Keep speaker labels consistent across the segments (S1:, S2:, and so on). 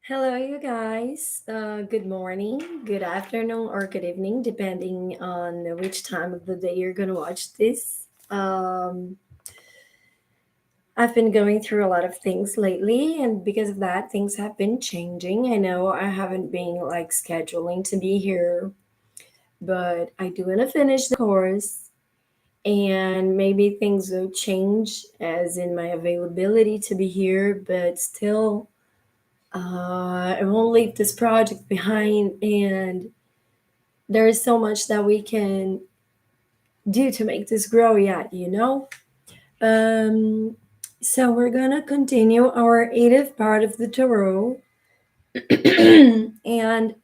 S1: Hello, you guys. Good morning, good afternoon, or good evening, depending on which time of the day you're going to watch this. I've been going through a lot of things lately, and because of that, things have been changing. I know I haven't been like scheduling to be here, but I do want to finish the course, and maybe things will change, as in my availability to be here, but still. I won't leave this project behind, and there is so much that we can do to make this grow yet. Um, so we're gonna continue our 80th part of the tarot. And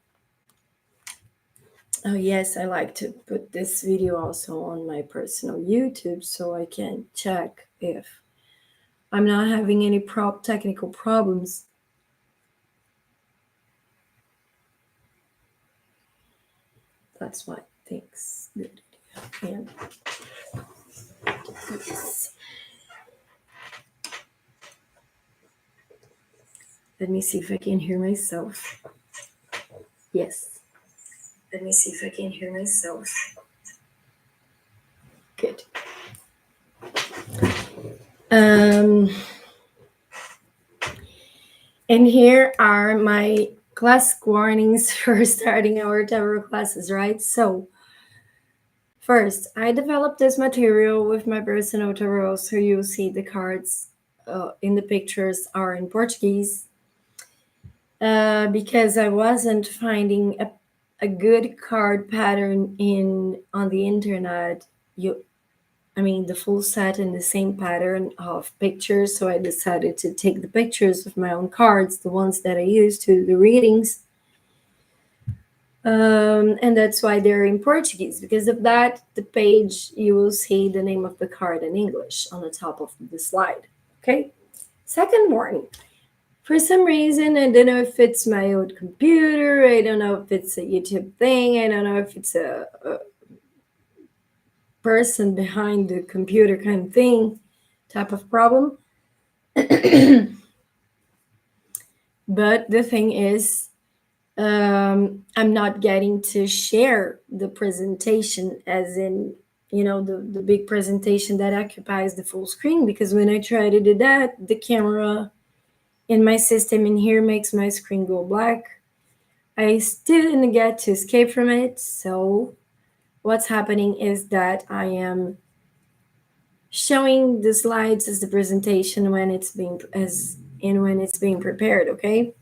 S1: oh yes, I like to put this video also on my personal YouTube so I can check if I'm not having any technical problems. That's what thinks good. And yes. Let me see if I can hear myself. Yes. Let me see if I can hear myself. Good. Um, and here are my classic warnings for starting our tarot classes, right? So, first, I developed this material with my personal tarot, so you'll see the cards in the pictures are in Portuguese because I wasn't finding a good card pattern on the internet. The full set in the same pattern of pictures. So I decided to take the pictures of my own cards, the ones that I use to do the readings. And that's why they're in Portuguese. Because of that, the page, you will see the name of the card in English on the top of the slide. Okay. Second warning. For some reason, I don't know if it's my old computer. I don't know if it's a YouTube thing. I don't know if it's a person behind the computer kind of thing type of problem. But the thing is, I'm not getting to share the presentation, as in, the big presentation that occupies the full screen, because when I try to do that, the camera in my system in here makes my screen go black. I still didn't get to escape from it. So what's happening is that I am showing the slides as the presentation when it's being prepared. Okay.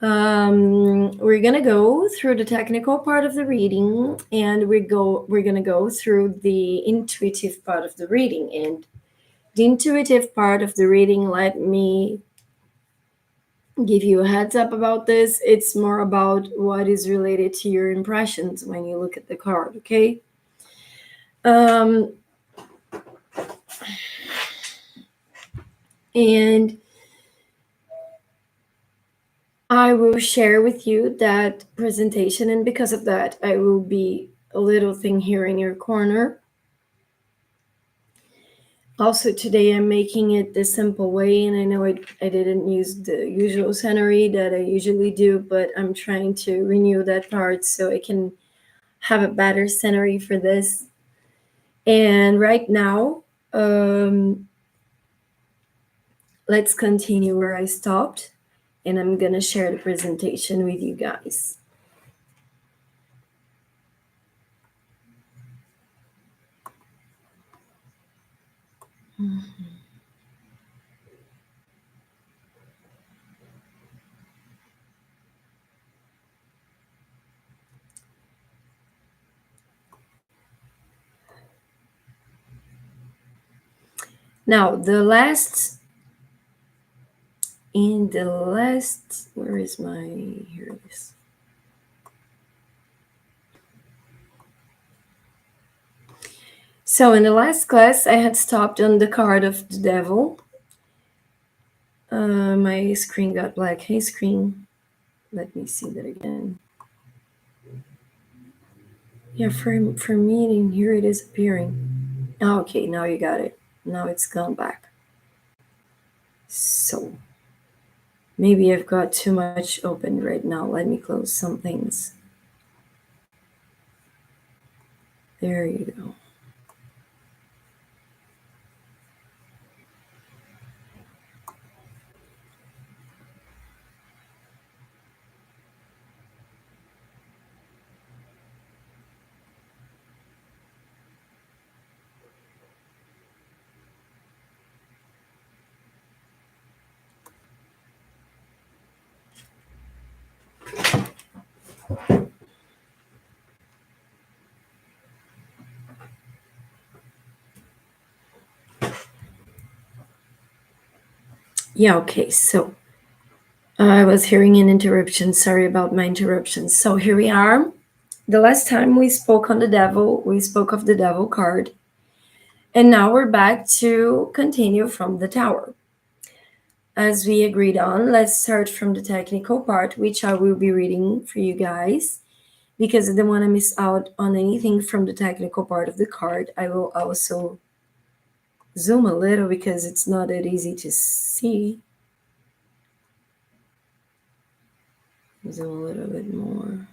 S1: We're gonna go through the technical part of the reading, and we're gonna go through the intuitive part of the reading. And the intuitive part of the reading, let me give you a heads up about this. It's more about what is related to your impressions when you look at the card. Okay. And I will share with you that presentation, and because of that, I will be a little thing here in your corner. Also, today I'm making it the simple way, and I know I didn't use the usual scenery that I usually do, but I'm trying to renew that part so I can have a better scenery for this. And right now, let's continue where I stopped, and I'm gonna share the presentation with you guys. Mm-hmm. Now, where is my, here it is. So in the last class, I had stopped on the card of the devil. My screen got black. Hey, screen. Let me see that again. Yeah, for me in here it is appearing. Oh, okay, now you got it. Now it's gone back. So Maybe I've got too much open right now. Let me close some things. There you go. Yeah, okay. So I was hearing an interruption. Sorry about my interruption. So here we are. The last time we spoke on the devil, we spoke of the devil card. And now we're back to continue from the tower. As we agreed on, let's start from the technical part, which I will be reading for you guys. Because I don't want to miss out on anything from the technical part of the card. I will also zoom a little because it's not that easy to see. Zoom a little bit more.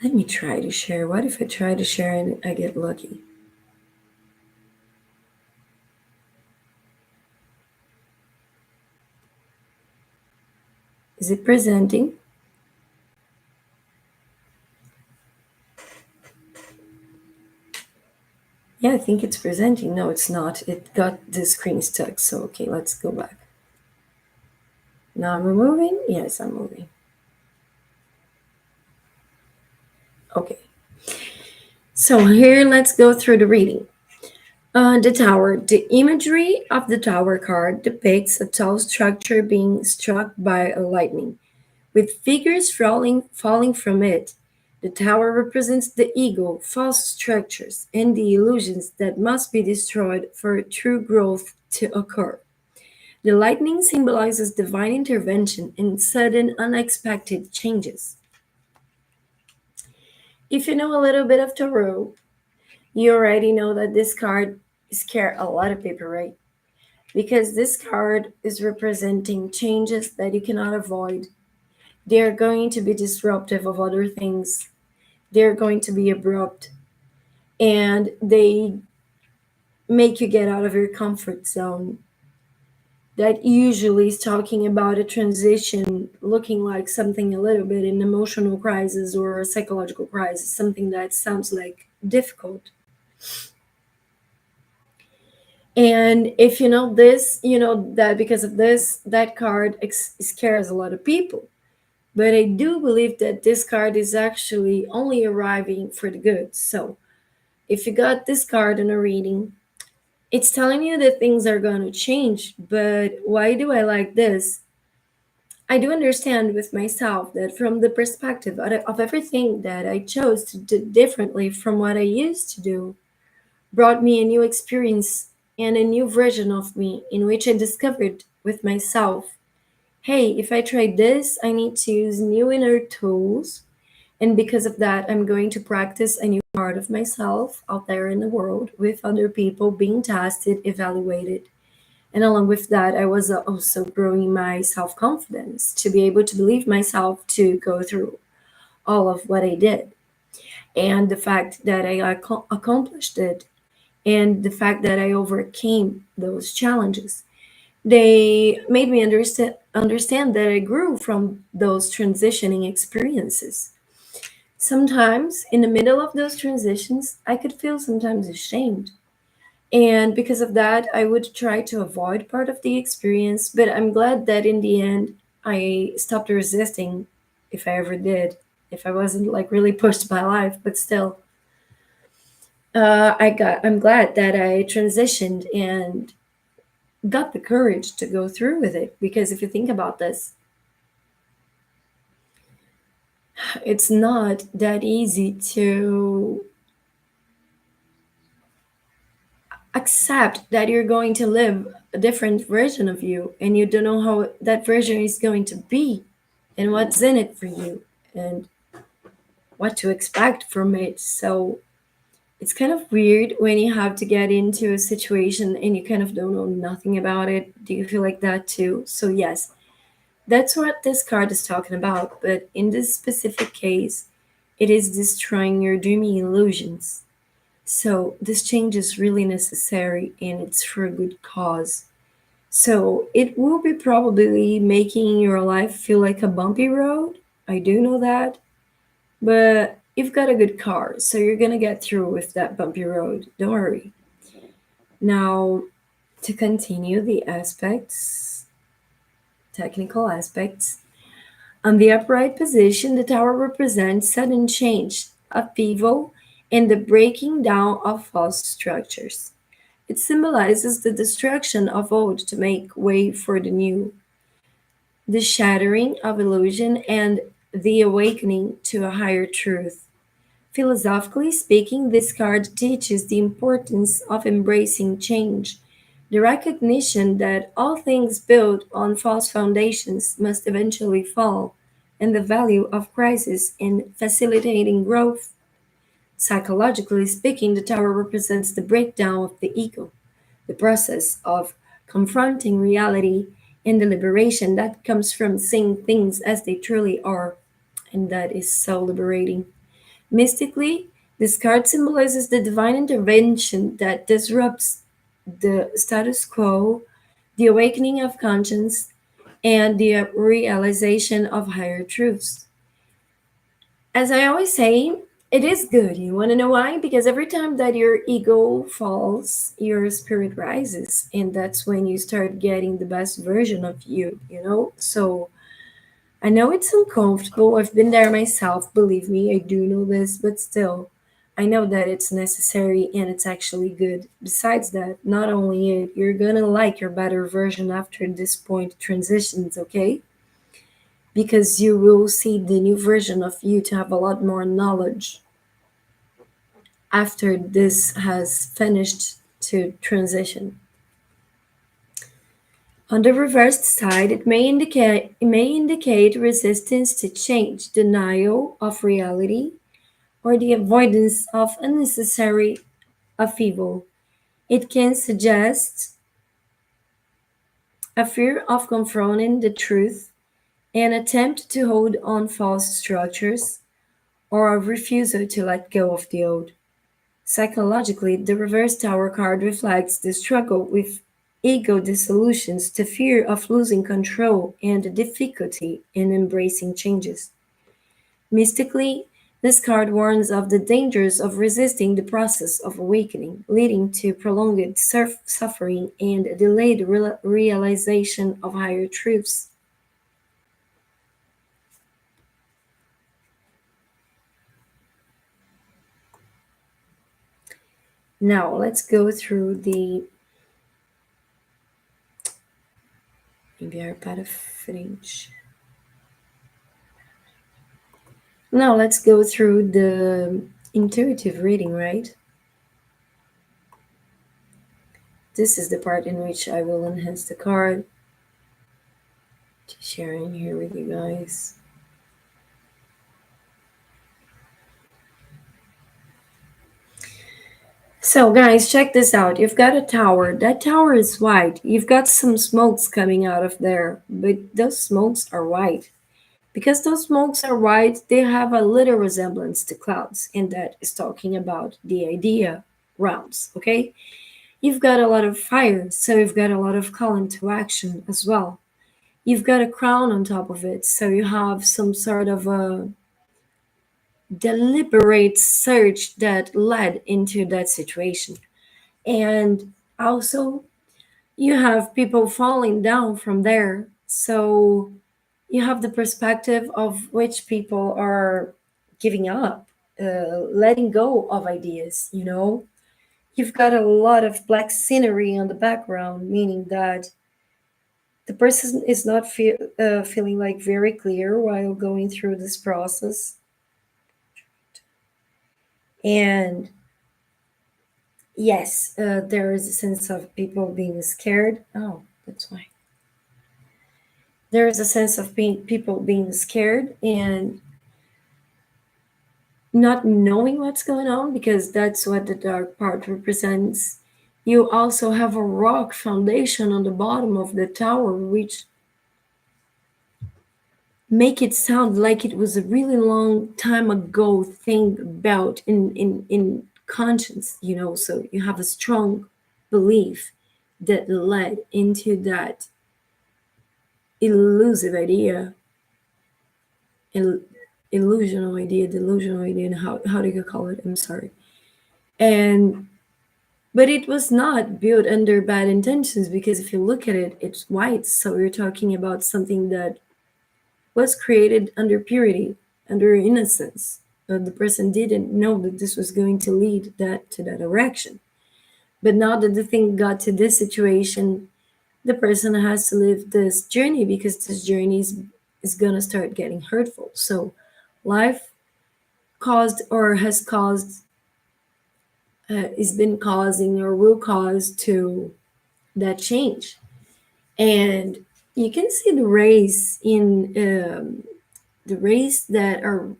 S1: Let me try to share. What if I try to share and I get lucky? Is it presenting? Yeah, I think it's presenting. No, it's not. It got the screen stuck. So, okay, let's go back. Now I'm moving. Yes, I'm moving. Okay. So here, let's go through the reading. The tower. The imagery of the tower card depicts a tall structure being struck by a lightning, with figures falling from it. The tower represents the ego, false structures, and the illusions that must be destroyed for true growth to occur. The lightning symbolizes divine intervention and sudden, unexpected changes. If you know a little bit of tarot, you already know that this card scares a lot of people, right? Because this card is representing changes that you cannot avoid. They are going to be disruptive of other things. They're going to be abrupt, and they make you get out of your comfort zone. That usually is talking about a transition looking like something a little bit an emotional crisis or a psychological crisis, something that sounds like difficult. And if you know this, you know that because of this, that card scares a lot of people. But I do believe that this card is actually only arriving for the good. So if you got this card in a reading, it's telling you that things are going to change. But why do I like this? I do understand with myself that from the perspective of everything that I chose to do differently from what I used to do, brought me a new experience and a new version of me in which I discovered with myself, hey, if I try this, I need to use new inner tools. And because of that, I'm going to practice a new part of myself out there in the world with other people being tested, evaluated. And along with that, I was also growing my self confidence to be able to believe myself to go through all of what I did. And the fact that I accomplished it, and the fact that I overcame those challenges, they made me understand that I grew from those transitioning experiences. Sometimes in the middle of those transitions, I could feel sometimes ashamed. And because of that, I would try to avoid part of the experience. But I'm glad that in the end, I stopped resisting, if I ever did, if I wasn't like really pushed by life. But still, I'm glad that I transitioned and got the courage to go through with it. Because if you think about this, it's not that easy to accept that you're going to live a different version of you and you don't know how that version is going to be and what's in it for you and what to expect from it. So It's kind of weird when you have to get into a situation and you kind of don't know nothing about it. Do you feel like that too? So, yes, that's what this card is talking about. But in this specific case, it is destroying your dreaming illusions. So, this change is really necessary and it's for a good cause. So, it will be probably making your life feel like a bumpy road. I do know that. But you've got a good car, so you're gonna get through with that bumpy road. Don't worry. Now, to continue the aspects, technical aspects, on the upright position, the tower represents sudden change, upheaval, and the breaking down of false structures. It symbolizes the destruction of old to make way for the new, the shattering of illusion, and the awakening to a higher truth. Philosophically speaking, this card teaches the importance of embracing change, the recognition that all things built on false foundations must eventually fall, and the value of crisis in facilitating growth. Psychologically speaking, the tower represents the breakdown of the ego, the process of confronting reality, and the liberation that comes from seeing things as they truly are, and that is so liberating. Mystically, this card symbolizes the divine intervention that disrupts the status quo, the awakening of conscience, and the realization of higher truths. As I always say, it is good. You want to know why? Because every time that your ego falls, your spirit rises. And that's when you start getting the best version of you? So I know it's uncomfortable. I've been there myself, believe me, I do know this, but still, I know that it's necessary and it's actually good. Besides that, not only it, you're gonna like your better version after this point transitions, okay? Because you will see the new version of you to have a lot more knowledge after this has finished to transition. On the reversed side, it may indicate resistance to change, denial of reality, or the avoidance of unnecessary upheaval. It can suggest a fear of confronting the truth, an attempt to hold on false structures, or a refusal to let go of the old. Psychologically, the reverse tower card reflects the struggle with ego dissolutions, the fear of losing control, and the difficulty in embracing changes. Mystically, this card warns of the dangers of resisting the process of awakening, leading to prolonged suffering and a delayed realization of higher truths. Now, let's go through the enviar para frente. Now, let's go through the intuitive reading, right? This is the part in which I will enhance the card to sharing here with you guys. So, guys, check this out. You've got a tower. That tower is white. You've got some smokes coming out of there, but those smokes are white. Because those smokes are white, they have a little resemblance to clouds, and that is talking about the idea realms, okay? You've got a lot of fire, so you've got a lot of call into action as well. You've got a crown on top of it, so you have some sort of a deliberate search that led into that situation. And also, you have people falling down from there. So you have the perspective of which people are giving up, letting go of ideas. You've got a lot of black scenery on the background, meaning that the person is not feeling like very clear while going through this process. And yes, there is a sense of people being scared. Oh, that's why. There is a sense of people being scared, and not knowing what's going on, because that's what the dark part represents. You also have a rock foundation on the bottom of the tower, which make it sound like it was a really long time ago thing about in conscience, so you have a strong belief that led into that elusive idea, il- delusional idea, and how do you call it? I'm sorry. And but it was not built under bad intentions, because if you look at it, it's white. So you're talking about something that was created under purity, under innocence. The person didn't know that this was going to lead that to that direction. But now that the thing got to this situation, the person has to live this journey, because this journey is gonna start getting hurtful. So life caused or has caused is been causing or will cause to that change. And you can see the rays in the rays that are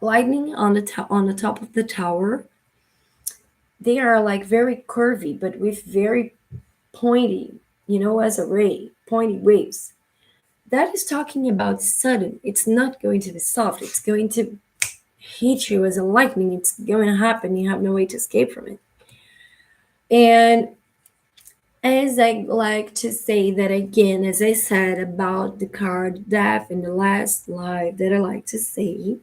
S1: lightning on on the top of the tower. They are like very curvy, but with very pointy, as a ray, pointy waves. That is talking about sudden. It's not going to be soft. It's going to hit you as a lightning. It's going to happen. You have no way to escape from it. And as I like to say that again, as I said about the card death in the last live, that I like to say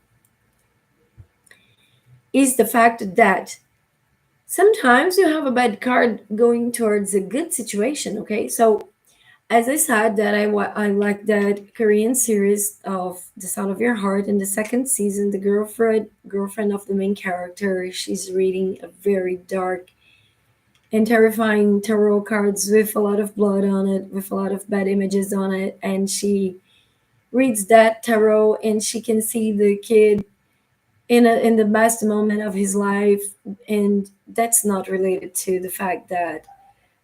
S1: is the fact that sometimes you have a bad card going towards a good situation. Okay, so as I said, that I like that Korean series of The Sound of Your Heart. In the second season, the girlfriend of the main character, she's reading a very dark and terrifying tarot cards with a lot of blood on it, with a lot of bad images on it, and she reads that tarot and she can see the kid in the best moment of his life, and that's not related to the fact that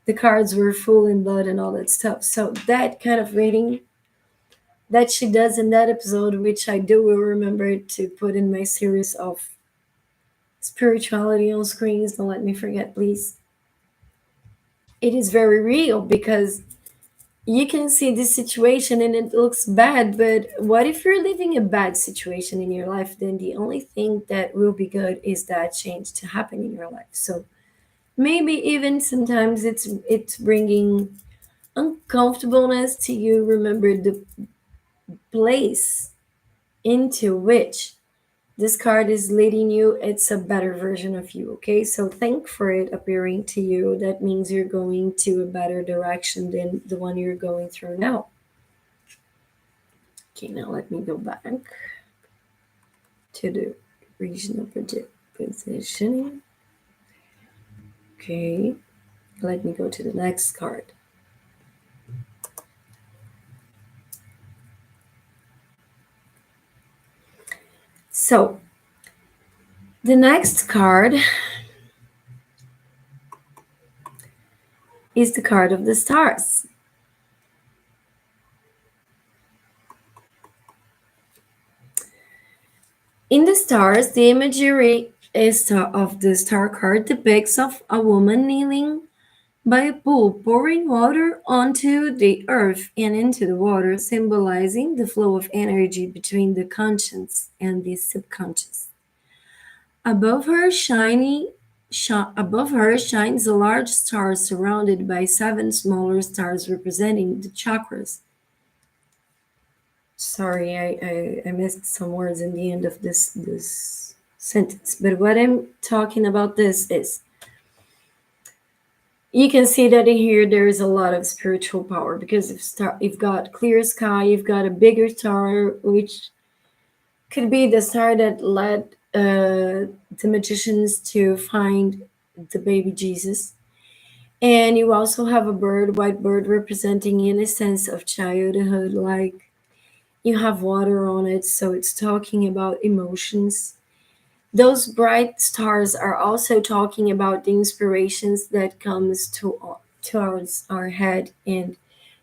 S1: the cards were full in blood and all that stuff. So that kind of reading that she does in that episode, which I do will remember to put in my series of spirituality on screens. Don't let me forget, please. It is very real, because you can see this situation and it looks bad, but what if you're living a bad situation in your life? Then the only thing that will be good is that change to happen in your life. So maybe even sometimes it's bringing uncomfortableness to you. Remember the place into which this card is leading you. It's a better version of you. Okay, so thank for it appearing to you. That means you're going to a better direction than the one you're going through now. Okay, now let me go back to the regional positioning. Okay, let me go to the next card. So the next card is the card of the stars. In the stars, the imagery is of the star card depicts of a woman kneeling by a pool, pouring water onto the earth and into the water, symbolizing the flow of energy between the conscious and the subconscious. Above her, above her shines a large star surrounded by seven smaller stars representing the chakras. Sorry, I missed some words in the end of this sentence. But what I'm talking about this is, you can see that in here there is a lot of spiritual power, because if you've got clear sky, you've got a bigger star, which could be the star that led the magicians to find the baby Jesus. And you also have a bird, white bird, representing innocence of childhood. Like, you have water on it, so it's talking about emotions. Those bright stars are also talking about the inspirations that comes towards our head. And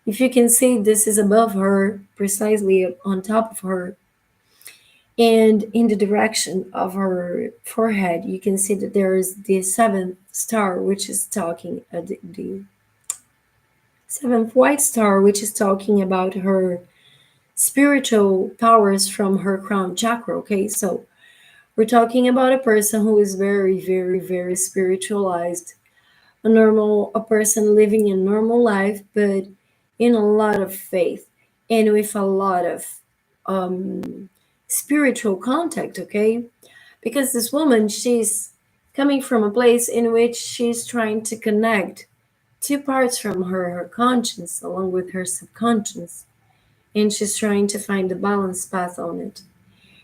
S1: if you can see, this is above her, precisely on top of her. And in the direction of her forehead, you can see that there is the seventh star, which is talking, the seventh white star, which is talking about her spiritual powers from her crown chakra. Okay, so we're talking about a person who is very, very, very spiritualized, a person living a normal life, but in a lot of faith and with a lot of um, spiritual contact. Okay, because this woman, she's coming from a place in which she's trying to connect two parts from her conscience along with her subconscious, and she's trying to find the balance path on it.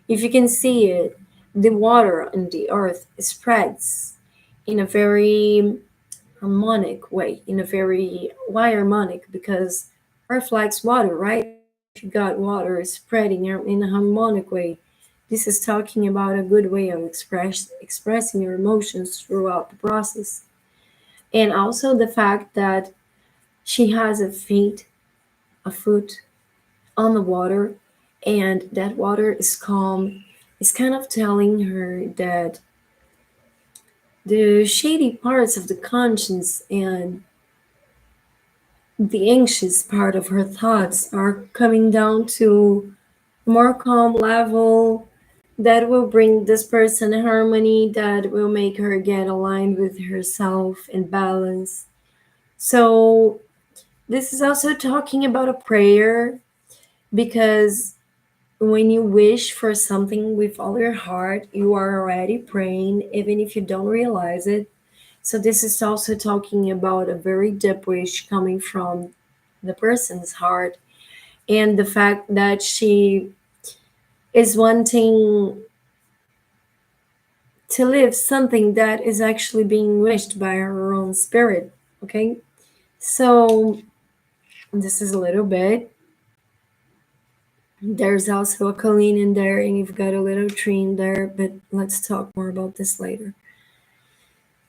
S1: If you can see it, the water on the earth spreads in a very harmonic way, in a very why harmonic, because earth likes water, right? If you got water spreading in a harmonic way, this is talking about a good way of expressing your emotions throughout the process. And also the fact that she has a foot on the water, and that water is calm, is kind of telling her that the shady parts of the conscience and the anxious part of her thoughts are coming down to a more calm level that will bring this person harmony, that will make her get aligned with herself and balance. So this is also talking about a prayer, because when you wish for something with all your heart, you are already praying, even if you don't realize it. So, this is also talking about a very deep wish coming from the person's heart, and the fact that she is wanting to live something that is actually being wished by her own spirit. Okay, so this is a little bit. There's also a Colleen in there, and you've got a little tree in there, but let's talk more about this later.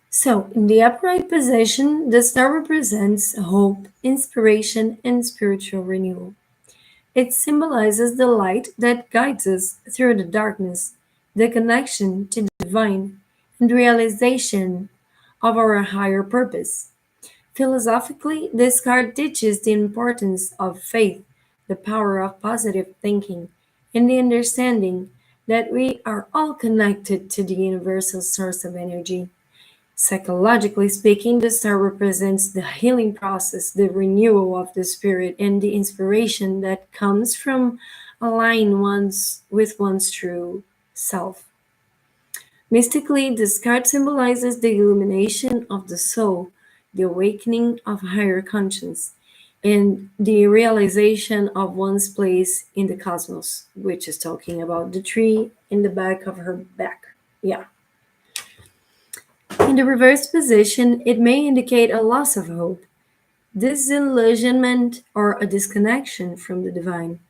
S1: So, in the upright position, the star represents hope, inspiration, and spiritual renewal. It symbolizes the light that guides us through the darkness, the connection to the divine, and realization of our higher purpose. Philosophically, this card teaches the importance of faith, the power of positive thinking, and the understanding that we are all connected to the universal source of energy. Psychologically speaking, the star represents the healing process, the renewal of the spirit, and the inspiration that comes from aligning with one's true self. Mystically, this card symbolizes the illumination of the soul, the awakening of higher conscience, and the realization of one's place in the cosmos, which is talking about the tree in the back of her back. Yeah. In the reverse position, it may indicate a loss of hope, disillusionment, or a disconnection from the divine.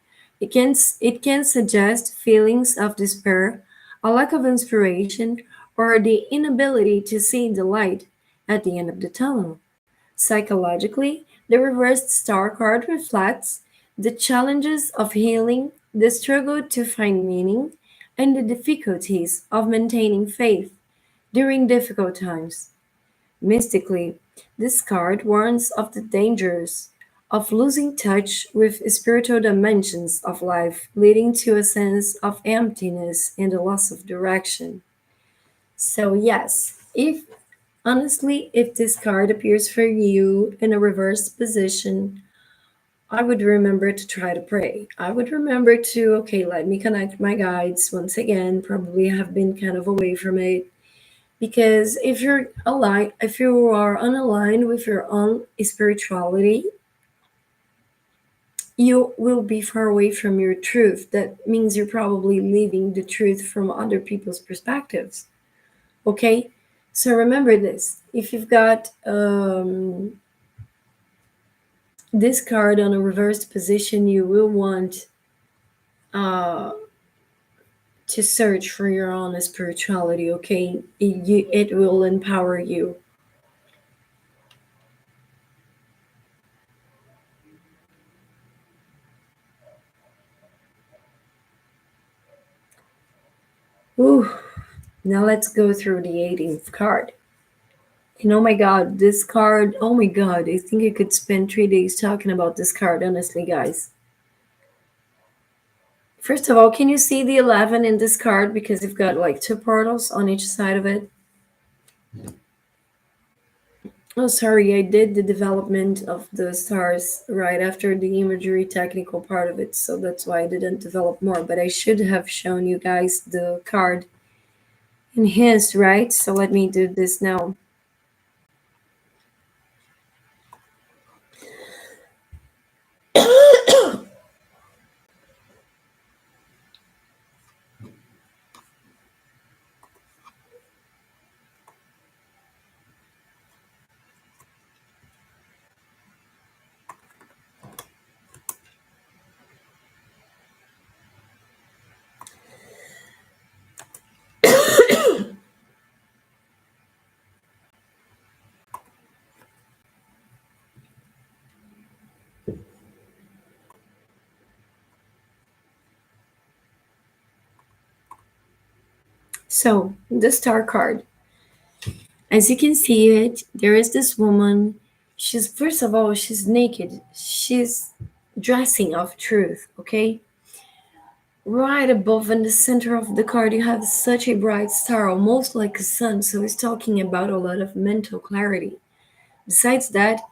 S1: It can suggest feelings of despair, a lack of inspiration, or the inability to see the light at the end of the tunnel. Psychologically, the reversed star card reflects the challenges of healing, the struggle to find meaning, and the difficulties of maintaining faith during difficult times. Mystically, this card warns of the dangers of losing touch with spiritual dimensions of life, leading to a sense of emptiness and a loss of direction. So, yes, if honestly, if this card appears for you in a reversed position, I would remember to try to pray. I would remember to, okay, let me connect my guides once again. Probably have been kind of away from it, because if you are unaligned with your own spirituality, you will be far away from your truth. That means you're probably living the truth from other people's perspectives. Okay, so remember this: if you've got this card on a reversed position, you will want uh, to search for your own spirituality. Okay, it will empower you. Ooh, now let's go through the 18th card. And oh my god, this card, oh my god, I think I could spend 3 days talking about this card, honestly, guys. First of all, can you see the 11 in this card? Because you've got like two portals on each side of it. Oh, sorry, I did the development of the stars right after the imagery technical part of it, so that's why I didn't develop more. But I should have shown you guys the card in his, right? So let me do this now. So, the star card. As you can see it, there is this woman. She's, first of all, she's naked. She's dressing of truth, okay? Right above in the center of the card, you have such a bright star, almost like a sun. So it's talking about a lot of mental clarity. Besides that,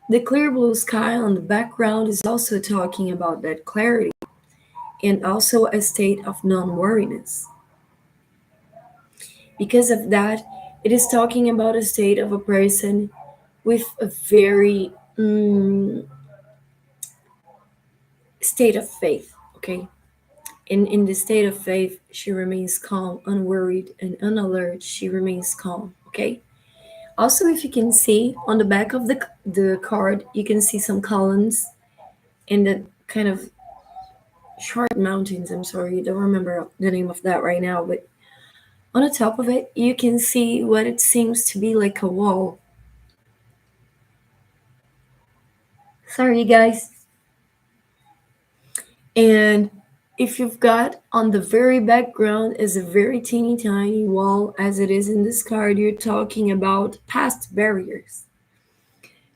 S1: the clear blue sky on the background is also talking about that clarity and also a state of non worriness. Because of that, it is talking about a state of a person with a very state of faith, okay? In the state of faith, she remains calm, unworried, and unalert. She remains calm, okay? Also, if you can see on the back of the card, you can see some columns and the kind of short mountains. I'm sorry, I don't remember the name of that right now, but on the top of it, you can see what it seems to be like a wall. Sorry, guys. And if you've got on the very background is a very teeny tiny wall, as it is in this card, you're talking about past barriers.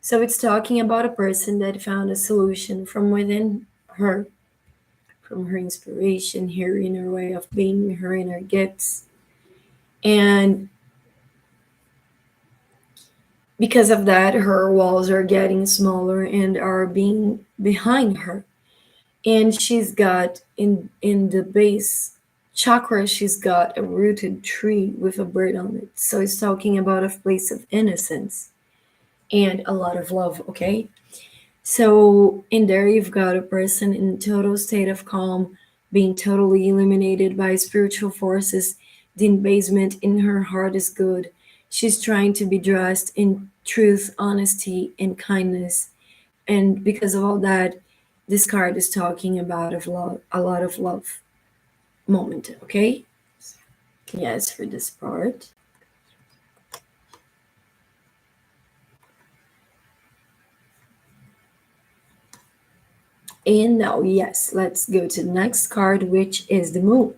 S1: So it's talking about a person that found a solution from within her, from her inspiration, her inner way of being, her inner gifts. And because of that, her walls are getting smaller and are being behind her. And she's got in the base chakra, she's got a rooted tree with a bird on it. So it's talking about a place of innocence and a lot of love, okay? So in there you've got a person in total state of calm, being totally illuminated by spiritual forces. The embasement in her heart is good. She's trying to be dressed in truth, honesty, and kindness. And because of all that, this card is talking about of love, a lot of love moment, okay? Yes, for this part. And now, yes, let's go to the next card, which is the moon.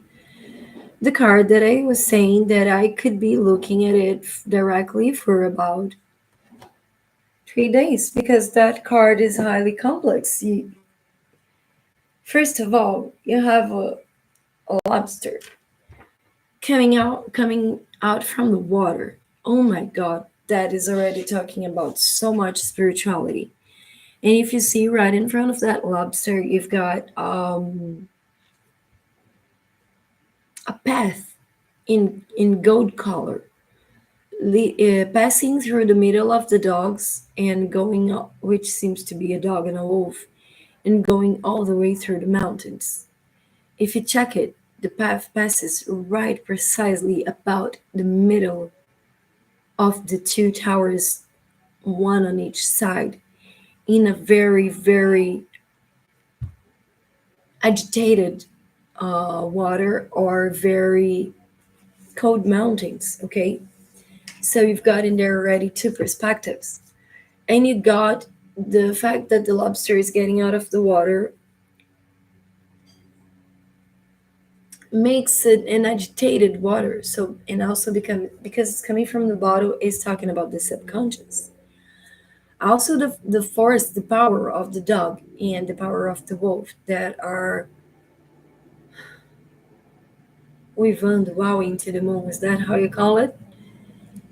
S1: The card that I was saying that I could be looking at it directly for about 3 days because that card is highly complex. First of all, you have a lobster coming out from the water. Oh my god, that is already talking about so much spirituality. And if you see right in front of that lobster, you've got a path in gold color, passing through the middle of the dogs and going up, which seems to be a dog and a wolf, and going all the way through the mountains. If you check it, the path passes right precisely about the middle of the two towers, one on each side, in a very, very agitated water or very cold mountains. Okay, so you've got in there already two perspectives, and you got the fact that the lobster is getting out of the water makes it an agitated water. So, and also because it's coming from the bottle, is talking about the subconscious. Also, the force, the power of the dog and the power of the wolf that are waving wow into the moon. Is that how you call it?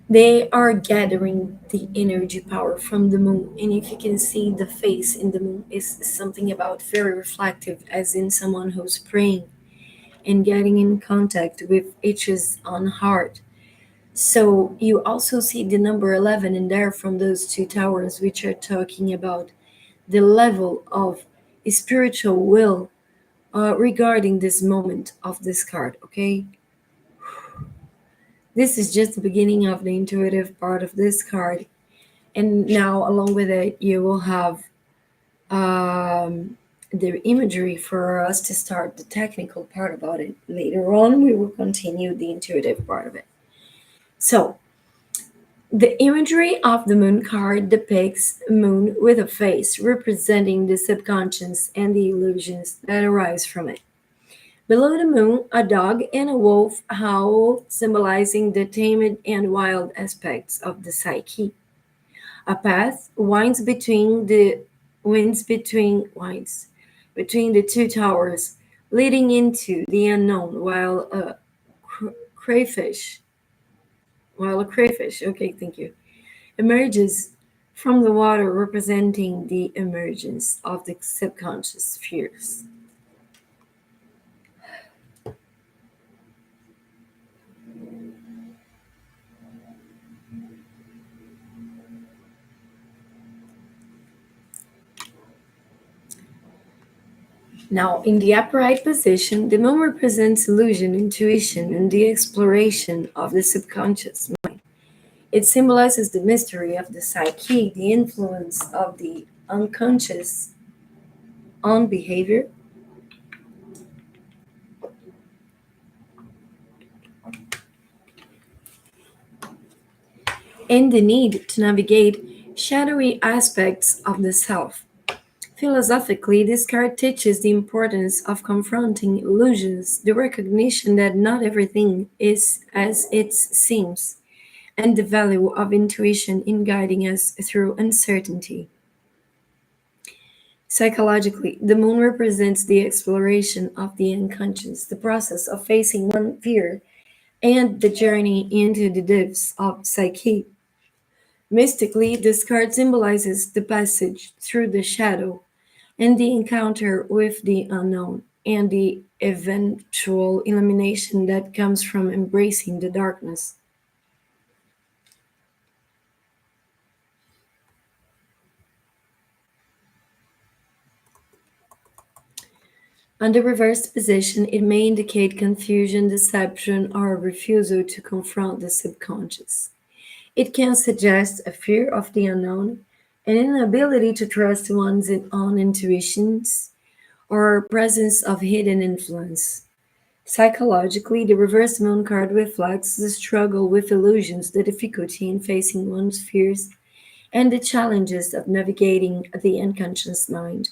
S1: They are gathering the energy power from the moon. And if you can see the face in the moon, is something about very reflective, as in someone who's praying and getting in contact with each's own heart. So you also see the number 11 in there from those two towers, which are talking about the level of spiritual will regarding this moment of this card, okay? This is just the beginning of the intuitive part of this card. And now, along with it, you will have the imagery for us to start the technical part about it. Later on, we will continue the intuitive part of it. So, the imagery of the moon card depicts a moon with a face representing the subconscious and the illusions that arise from it. Below the moon, a dog and a wolf howl, symbolizing the tamed and wild aspects of the psyche. A path winds between the two towers, leading into the unknown, crayfish, while a crayfish, okay, thank you, emerges from the water, representing the emergence of the subconscious spheres. Now, in the upright position, the moon represents illusion, intuition, and the exploration of the subconscious mind. It symbolizes the mystery of the psyche, the influence of the unconscious on behavior, and the need to navigate shadowy aspects of the self. Philosophically, this card teaches the importance of confronting illusions, the recognition that not everything is as it seems, and the value of intuition in guiding us through uncertainty. Psychologically, the moon represents the exploration of the unconscious, the process of facing one fear, and the journey into the depths of psyche. Mystically, this card symbolizes the passage through the shadow and the encounter with the unknown, and the eventual illumination that comes from embracing the darkness. On the reversed position, it may indicate confusion, deception, or a refusal to confront the subconscious. It can suggest a fear of the unknown, an inability to trust one's own intuitions, or presence of hidden influence. Psychologically, the reverse moon card reflects the struggle with illusions, the difficulty in facing one's fears, and the challenges of navigating the unconscious mind.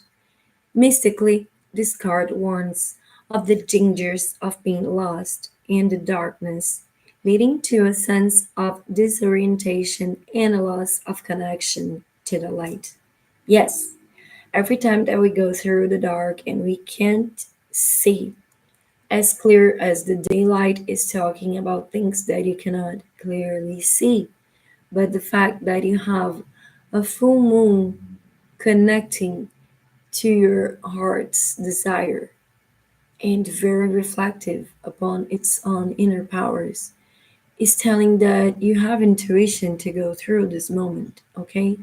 S1: Mystically, this card warns of the dangers of being lost in the darkness, leading to a sense of disorientation and a loss of connection to the light. Yes, every time that we go through the dark and we can't see as clear as the daylight is talking about things that you cannot clearly see, but the fact that you have a full moon connecting to your heart's desire and very reflective upon its own inner powers is telling that you have intuition to go through this moment, okay?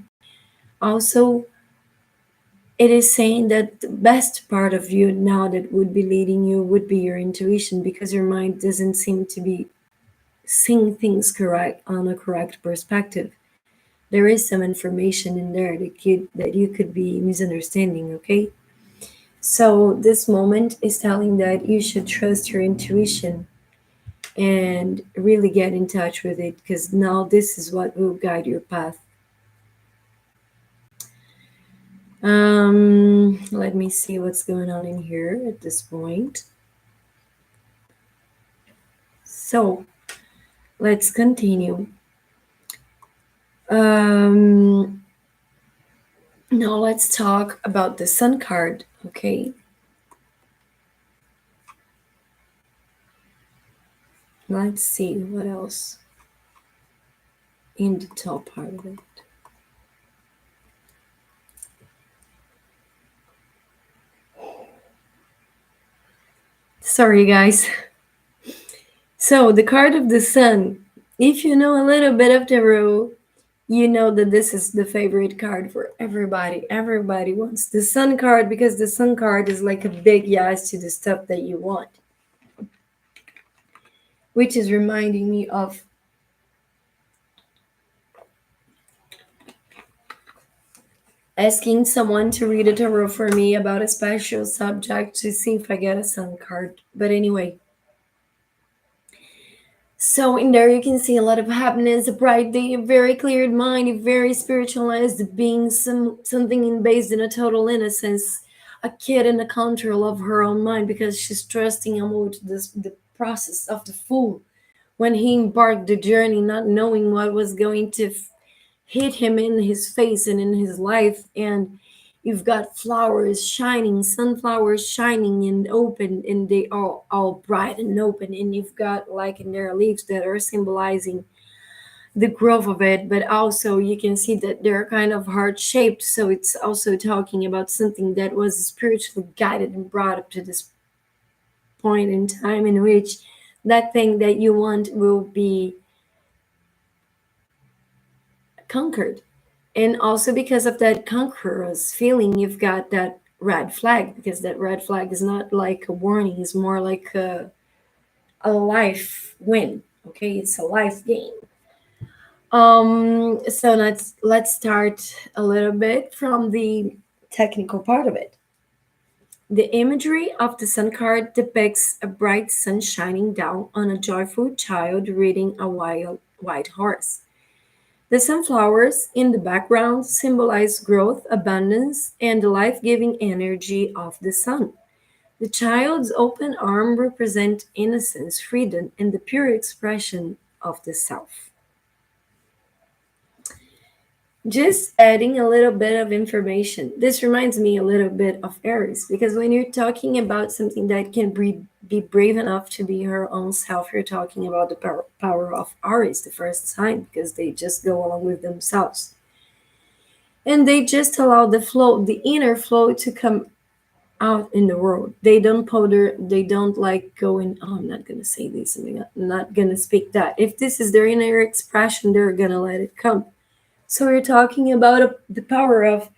S1: Also, it is saying that the best part of you now that would be leading you would be your intuition, because your mind doesn't seem to be seeing things correct on a correct perspective. There is some information in there that you could be misunderstanding, okay? So this moment is telling that you should trust your intuition and really get in touch with it, because now this is what will guide your path. Let me see what's going on in here at this point. So let's continue. Um, Now let's talk about the sun card. Okay, let's see what else in the top part of it. Sorry, guys. So the card of the sun. If you know a little bit of tarot, you know that this is the favorite card for everybody. Everybody wants the sun card because the sun card is like a big yes to the stuff that you want, which is reminding me of asking someone to read a tarot for me about a special subject to see if I get a sun card. But anyway, so in there you can see a lot of happiness, a bright day, a very cleared mind, a very spiritualized being, something based in a total innocence, a kid in the control of her own mind because she's trusting about the process of the fool when he embarked the journey, not knowing what was going to hit him in his face and in his life. And you've got flowers shining, sunflowers shining and open, and they are all bright and open, and you've got like in their leaves that are symbolizing the growth of it, but also you can see that they're kind of heart shaped, so it's also talking about something that was spiritually guided and brought up to this point in time in which that thing that you want will be conquered. And also because of that conqueror's feeling, you've got that red flag, because that red flag is not like a warning, it's more like a life win. Okay, it's a life game. So let's start a little bit from the technical part of it. The imagery of the sun card depicts a bright sun shining down on a joyful child riding a wild white horse. The sunflowers in the background symbolize growth, abundance, and the life giving energy of the sun. The child's open arm represents innocence, freedom, and the pure expression of the self. Just adding a little bit of information. This reminds me a little bit of Aries because when you're talking about something that can be brave enough to be her own self, you're talking about the power of Aries, the first sign, because they just go along with themselves. And they just allow the flow, the inner flow to come out in the world. They don't powder, they don't like go in, oh, I'm not going to say this, I'm not going to speak that. If this is their inner expression, they're going to let it come. So we're talking about the power of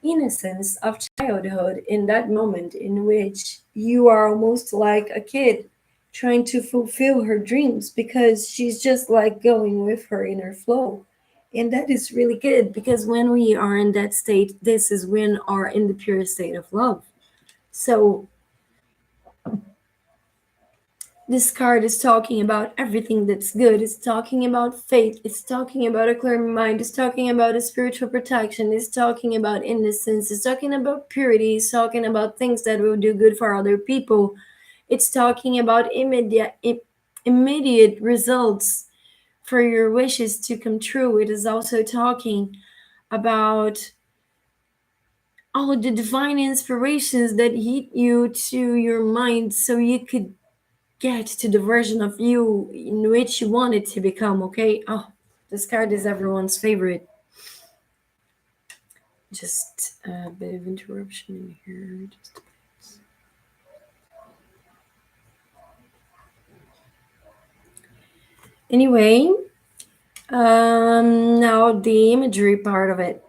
S1: innocence of childhood in that moment in which you are almost like a kid trying to fulfill her dreams because she's just like going with her inner flow. And that is really good because when we are in that state, this is when are in the pure state of love. So this card is talking about everything that's good. It's talking about faith. It's talking about a clear mind. It's talking about a spiritual protection. It's talking about innocence. It's talking about purity. It's talking about things that will do good for other people. It's talking about immediate results for your wishes to come true. It is also talking about all the divine inspirations that hit you to your mind so you could get to the version of you in which you want it to become, okay? Oh, this card is everyone's favorite. Just a bit of interruption in here. Anyway, now the imagery part of it.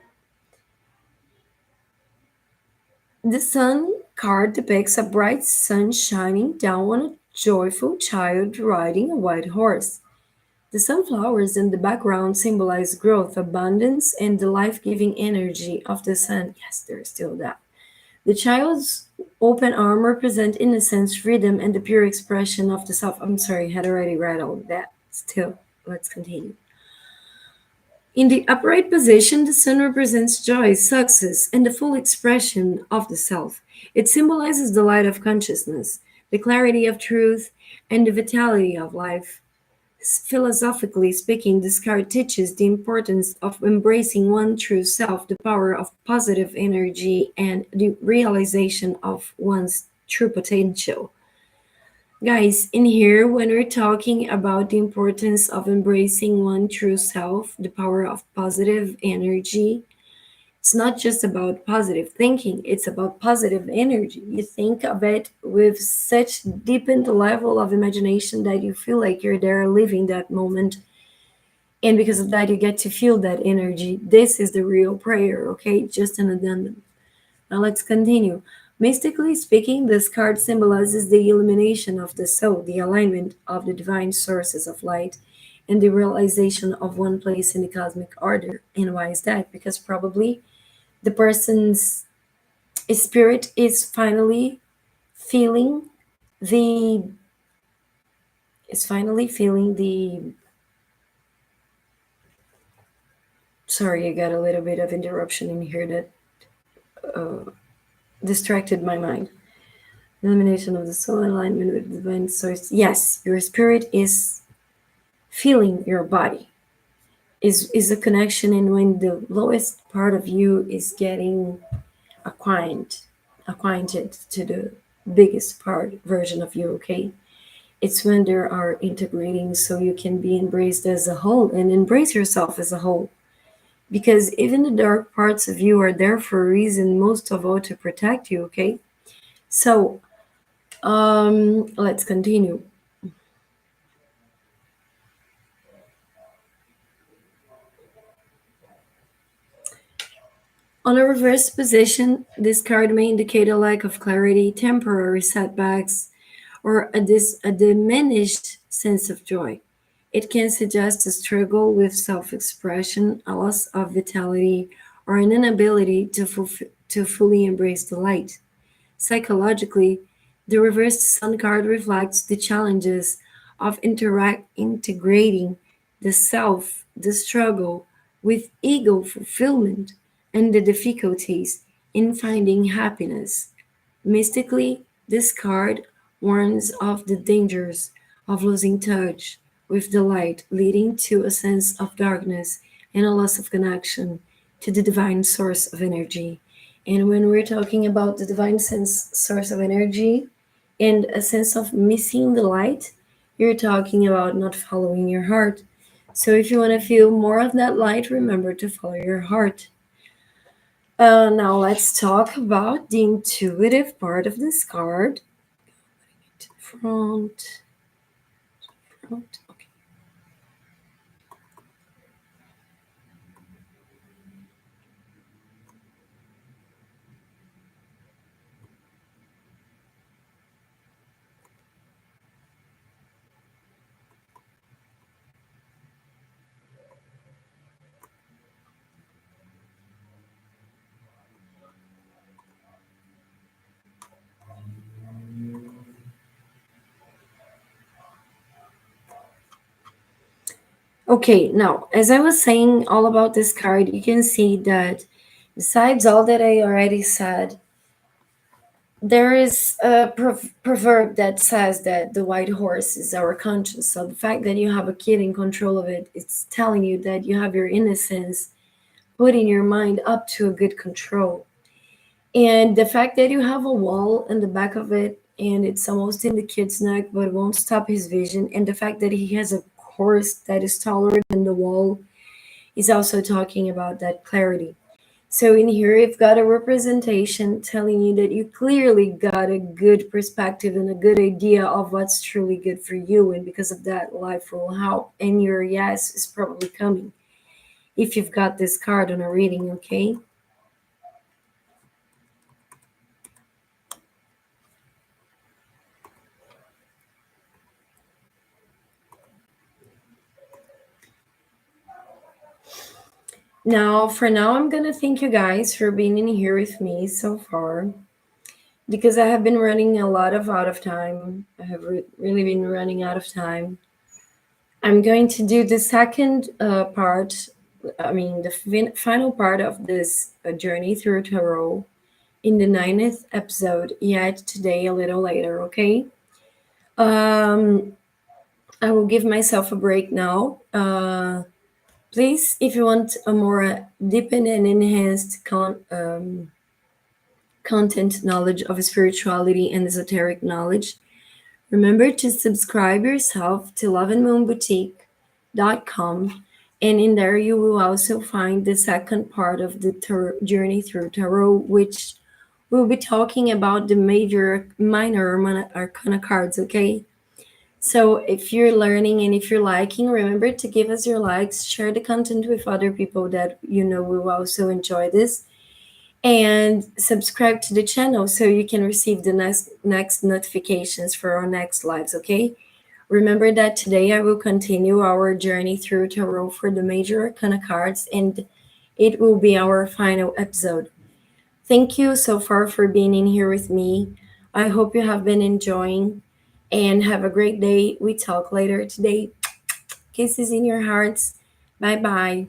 S1: The sun card depicts a bright sun shining down on a joyful child riding a white horse. The sunflowers in the background symbolize growth, abundance, and the life giving energy of the sun. Yes, there's still that. The child's open arm represent innocence, freedom, and the pure expression of the self. I'm sorry, I had already read all of that. Still, let's continue. In the upright position, the sun represents joy, success, and the full expression of the self. It symbolizes the light of consciousness, the clarity of truth, and the vitality of life. Philosophically speaking, this card teaches the importance of embracing one true self, the power of positive energy, and the realization of one's true potential. Guys, in here, when we're talking about the importance of embracing one true self, the power of positive energy, it's not just about positive thinking, it's about positive energy. You think of it with such deepened level of imagination that you feel like you're there living that moment. And because of that, you get to feel that energy. This is the real prayer, okay? Just an addendum. Now let's continue. Mystically speaking, this card symbolizes the illumination of the soul, the alignment of the divine sources of light, and the realization of one place in the cosmic order. And why is that? Because probably the person's spirit is finally feeling the is finally feeling the. Sorry, I got a little bit of interruption in here that distracted my mind. Illumination of the soul, alignment with the divine source. Yes, your spirit is feeling your body. Is a connection, and when the lowest part of you is getting acquainted acquainted to the biggest part version of you, okay? It's when there are integrating so you can be embraced as a whole and embrace yourself as a whole. Because even the dark parts of you are there for a reason, most of all to protect you, okay? So let's continue. On a reverse position, this card may indicate a lack of clarity, temporary setbacks, or a diminished sense of joy. It can suggest a struggle with self expression, a loss of vitality, or an inability to fully embrace the light. Psychologically, the reversed sun card reflects the challenges of integrating the self, the struggle with ego fulfillment, and the difficulties in finding happiness. Mystically, this card warns of the dangers of losing touch with the light, leading to a sense of darkness and a loss of connection to the divine source of energy. And when we're talking about the divine sense source of energy and a sense of missing the light, you're talking about not following your heart. So if you want to feel more of that light, remember to follow your heart. Now let's talk about the intuitive part of this card. To the front. Okay. Okay, now as I was saying all about this card, you can see that besides all that I already said, there is a proverb that says that the white horse is our conscience. So the fact that you have a kid in control of it, it's telling you that you have your innocence putting your mind up to a good control. And the fact that you have a wall in the back of it and it's almost in the kid's neck but it won't stop his vision, and the fact that he has a horse that is taller than the wall is also talking about that clarity. So in here, you've got a representation telling you that you clearly got a good perspective and a good idea of what's truly good for you. And because of that, life will help. And your yes is probably coming if you've got this card on a reading, okay? For now, I'm going to thank you guys for being in here with me so far because I have been running a lot of out of time. I have really been running out of time. I'm going to do the second part, I mean, the final part of this journey through tarot in the 9th episode, yet today a little later, okay? Um, I will give myself a break now. Please, if you want a more deepened and enhanced content knowledge of spirituality and esoteric knowledge, remember to subscribe yourself to loveandmoonboutique.com, and in there you will also find the second part of the journey through tarot, which we'll be talking about the major, minor, arcana cards, okay? So if you're learning and if you're liking, remember to give us your likes, share the content with other people that you know will also enjoy this, and subscribe to the channel so you can receive the next notifications for our next lives, okay? Remember that today I will continue our journey through tarot for the major arcana cards, and it will be our final episode. Thank you so far for being in here with me. I hope you have been enjoying, and have a great day. We talk later today. Kisses in your hearts. Bye bye.